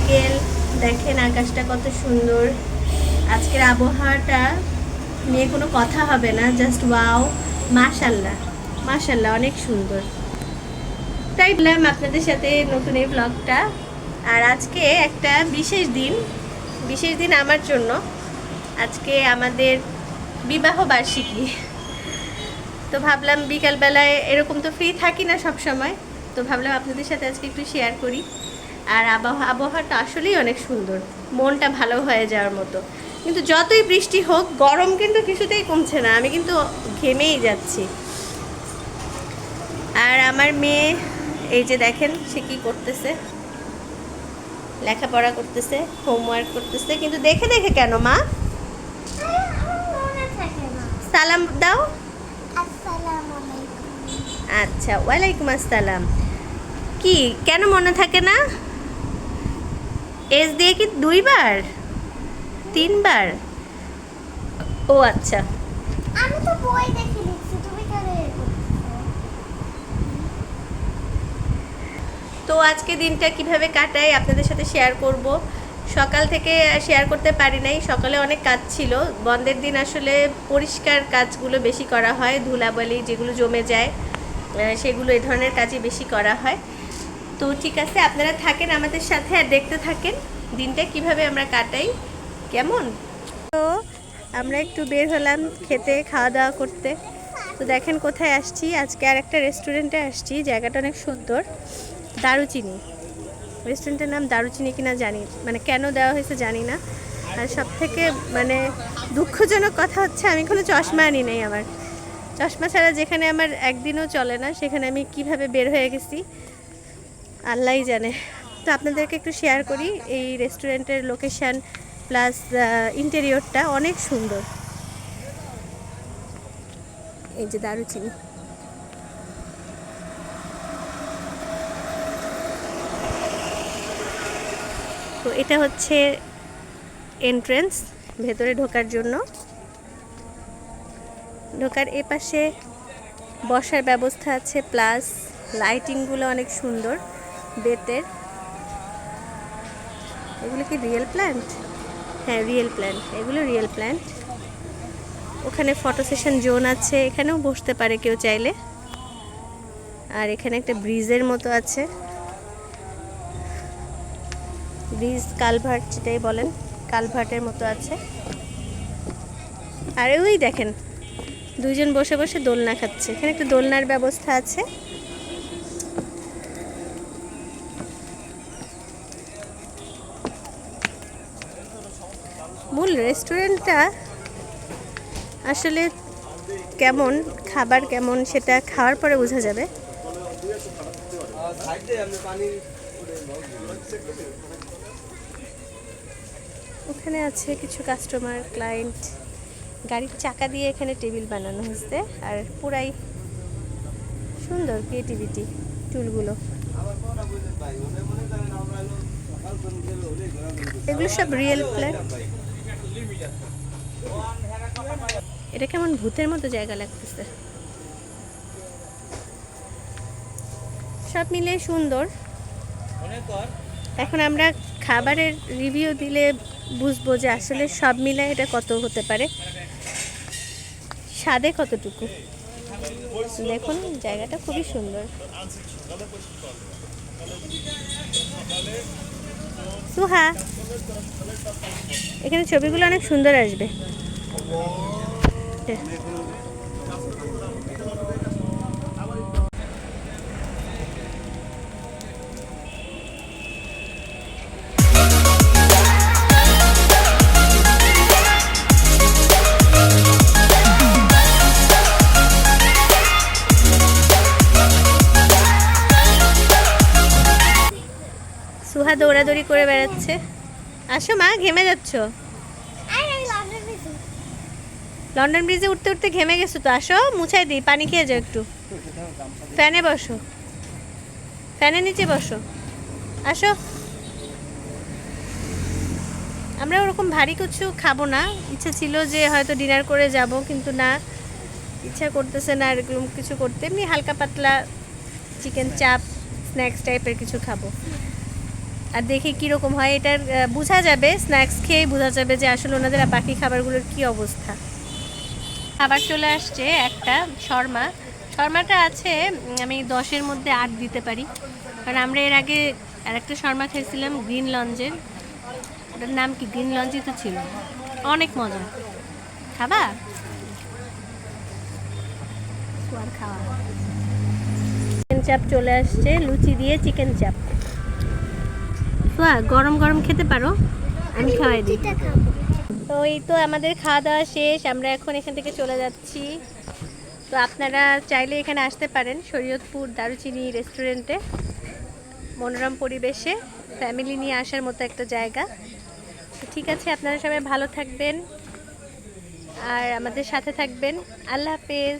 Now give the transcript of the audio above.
বিকেল, দেখেন আকাশটা কত সুন্দর। আজকের আবহাওয়াটা নিয়ে কোনো কথা হবে না, জাস্ট ওয়াও, মাশাল্লাহ মাশাল্লাহ, অনেক সুন্দর। তাই বললাম আপনাদের সাথে নতুন এই ব্লগটা। আর আজকে একটা বিশেষ দিন আমার জন্য। আজকে আমাদের বিবাহ বার্ষিকী। তো ভাবলাম বিকালবেলায়, এরকম তো ফ্রি থাকি না সব সময়, তো ভাবলাম আপনাদের সাথে আজকে একটু শেয়ার করি। আর আবহাওয়াটা আসলেই অনেক সুন্দর, মনটা ভালো হয়ে যাওয়ার মতো। কিন্তু যতই বৃষ্টি হোক, গরম কিন্তু কিছুতেই কমছে না, আমি কিন্তু ঘেমেই যাচ্ছি। আর আমার মেয়ে, এই যে দেখেন সে কী করতেছে, লেখাপড়া করতেছে, হোমওয়ার্ক করতেছে। কিন্তু দেখে দেখে কেন মা? সালাম দাও। আচ্ছা, ওয়ালাইকুম আসসালাম। কি কেন মনে থাকে না? এস দিয়ে কি 2 বার 3 বার? ও আচ্ছা, আমি তো বই দেখে লিখছি, তুমি কেন তো আজকে দিনটা কিভাবে কাটাই আপনাদের সাথে শেয়ার করব। সকাল থেকে শেয়ার করতে পারি নাই, সকালে অনেক কাজ ছিল। বন্ধের দিন আসলে পরিষ্কার কাজগুলো বেশি করা হয়, ধুলাবালি যেগুলো জমে যায় সেগুলো এই ধরনের কাজই বেশি করা হয়। তো ঠিক আছে, আপনারা থাকেন আমাদের সাথে আর দেখতে থাকেন দিনটা কিভাবে আমরা কাটাই। কেমন? তো আমরা একটু বের হলাম খেতে, খাওয়া দাওয়া করতে। তো দেখেন কোথায় আসছি, আজকে আর একটা রেস্টুরেন্টে আসছি। জায়গাটা অনেক সুন্দর, দারুচিনি। রেস্টুরেন্টের নাম দারুচিনি কিনা জানি, মানে কেন দেওয়া হয়েছে জানি না। আর সব থেকে মানে দুঃখজনক কথা হচ্ছে, আমি কোনো চশমা আনি নাই। আমার চশমা ছাড়া যেখানে আমার একদিনও চলে না, সেখানে আমি কিভাবে বের হয়ে গেছি আল্লাহই জানে। তো আপনাদেরকে একটু শেয়ার করি, এই রেস্টুরেন্টের লোকেশান প্লাস ইন্টেরিয়রটা অনেক সুন্দর। এই যে দারুচিনি, তো এটা হচ্ছে এন্ট্রেন্স ভেতরে ঢোকার জন্য। ঢোকার এপাশে বসার ব্যবস্থা আছে, প্লাস লাইটিংগুলো অনেক সুন্দর বেতের। এগুলো কি রিয়েল প্ল্যান্ট? হ্যাঁ, রিয়েল প্ল্যান্ট, এগুলো রিয়েল প্ল্যান্ট। ওখানে ফটো সেশন জোন আছে, এখানেও বসতে পারে কেউ চাইলে। আর এখানে একটা ব্রিজের মতো আছে, ব্রিজ কালভার্ট যেটাই বলেন, কালভার্টের মতো আছে। আর ওই দেখেন দুইজন বসে বসে দোলনা খাচ্ছে, এখানে একটা দোলনার ব্যবস্থা আছে। মূল রেস্টুরেন্টটা আসলে কেমন, খাবার কেমন সেটা খাওয়ার পরে বোঝা যাবে। ওখানে আছে কিছু কাস্টমার, ক্লায়েন্ট। গাড়ির চাকা দিয়ে এখানে টেবিল বানানো হয়েছে, আর পুরাই সুন্দর ক্রিয়েটিভিটি টুলগুলো। এগুলো সব রিয়েল প্ল্যান্ট। এটা কেমন ভূতের মতো জায়গা লাগতেছে। সব মিলে সুন্দর। এখন আমরা খাবারের রিভিউ দিলে বুঝবো যে আসলে সব মিলে এটা কত হতে পারে, স্বাদে কতটুকু। দেখুন জায়গাটা খুবই সুন্দর। সুহা, এখানে ছবিগুলো অনেক সুন্দর আসবে। সুহা দৌড়াদৌড়ি করে বেড়াচ্ছে। আসো মা, ঘেমে যাচ্ছ। লন্ডন ব্রিজে উঠতে উঠতে ঘেমে গেছো তো, আসো মুছাই দিই, পানি খেয়ে যাও একটু। ফ্যানে বসো, ফ্যানের নিচে বসো, আসো। আমরা ওরকম ভারী কিছু খাবো না, ইচ্ছা ছিল যে হয়তো ডিনার করে যাব, কিন্তু না, ইচ্ছা করতেছে না এরকম কিছু করতে। এমনি হালকা পাতলা চিকেন চাপ, স্ন্যাক্স টাইপের কিছু খাবো। আর দেখি কীরকম হয় এটার বোঝা যাবে, স্ন্যাক্স খেয়েই বোঝা যাবে যে আসলে ওনাদের বাকি খাবারগুলোর কি অবস্থা। খাবার চলে আসছে একটা শর্মা। শর্মাটা আছে আমি 10-এর মধ্যে 8 দিতে পারি, কারণ আমরা এর আগে আরেকটা শর্মা খেয়েছিলাম গ্রিন লঞ্চের, ওটার নাম কি গ্রিন লঞ্চই তো ছিল, অনেক মজা। খাবা? খাওয়া চিকেন চাপ চলে আসছে, লুচি দিয়ে চিকেন চাপ। গরম গরম খেতে পারো, আমি খাওয়াই দিই। এটা খাবো। তো এই তো আমাদের খাওয়া দাওয়া শেষ, আমরা এখন এখান থেকে চলে যাচ্ছি। তো আপনারা চাইলে এখানে আসতে পারেন শরীয়তপুর দারুচিনি রেস্টুরেন্টে, মনোরম পরিবেশে ফ্যামিলি নিয়ে আসার মতো একটা জায়গা। তো ঠিক আছে, আপনারা সবাই ভালো থাকবেন আর আমাদের সাথে থাকবেন। আল্লাহ হাফেজ।